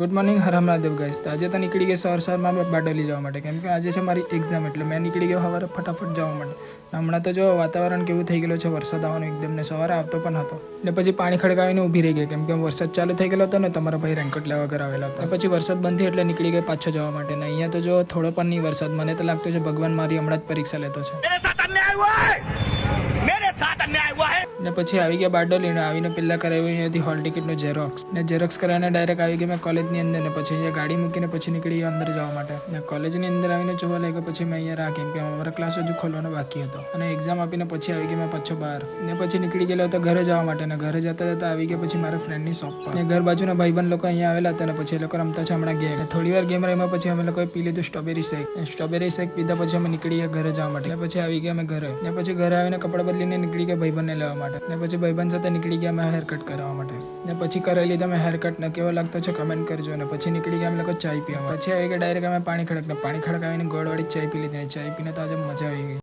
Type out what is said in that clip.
Good morning હર હમણાદેવ guys. તો આજે તો નીકળી ગયો સવારમાં બારડોલી જવા માટે, કેમ કે આજે છે મારી એક્ઝામ, એટલે મેં નીકળી ગયો સવારે ફટાફટ જવા માટે. હમણાં તો જો વાતાવરણ કેવું થઈ ગયેલું છે, વરસાદ આવવાનો એકદમ, ને સવારે આવતો પણ હતો. ને પછી પાણી ખડકાવીને ઊભી રહી ગઈ, કેમ કે વરસાદ ચાલુ થઈ ગયેલો હતો ને તમારા ભાઈ રેનકોટ લેવા ઘર આવેલા હતા. પછી વરસાદ બંધ થયો એટલે નીકળી ગઈ પાછો જવા માટે. ને અહીંયા તો જો થોડો પણ નહીં વરસાદ, મને તો લાગતું છે ભગવાન મારી હમણાં જ પરીક્ષા લેતો છે. ને પછી આવી ગયા બારડોલી, ને આવીને પહેલાં કરાવ્યું અહીંયાથી હોલ ટિકિટનું ઝેરોક્સ. ને ઝેરોક્સ કરાવીને ડાયરેક્ટ આવી ગયા મેં કોલેજની અંદર. ને પછી અહીંયા ગાડી મૂકીને પછી નીકળી ગયો અંદર જવા માટે. ને કોલેજની અંદર આવીને જોવા લાગ્યો, પછી મેં અહીંયા રાખી, કેમ કે અમારા ક્લાસ હજુ ખોલવાનો બાકી હતો. અને એક્ઝામ આપીને પછી આવી ગયા મેં પાછો બહાર. ને પછી નીકળી ગયેલો હતો ઘરે જવા માટે. ને ઘરે જતા જતા આવી ગયા પછી મારા ફ્રેન્ડની શોપ પર. ને ઘર બાજુના ભાઈબંધ લોકો અહીંયા આવેલા હતા, ને પછી એ લોકો રમતા છે હમણાં ગેમ. થોડી વાર ગેમ રમ્યા પછી અમે લોકોએ પી લીધું સ્ટ્રોબેરી શેક. સ્ટ્રોબેરી શેક પીધા પછી અમે નીકળી ગયા ઘરે જવા માટે. પછી આવી ગયા અમે ઘરે. ને પછી ઘરે આવીને કપડાં બદલીને નીકળી ગયા ભાઈબંધને લેવા માટે. ને પછી ભાઈબંધ સાથે નીકળી ગયા મેં હેર કટ કરવા માટે. ને પછી કરાવી લીધા મેં હેર કટ. ને કેવો લાગતો છે કમેન્ટ કરજો. ને પછી નીકળી ગયા અમે લોકો ચાય પીવા. પછી આવી ગયા ડાયરેક્ટ અમે પાણી ખડકાવીને ગોળવાળી ચાય પી લીધી. ચાય પીને તો આજે મજા આવી ગઈ.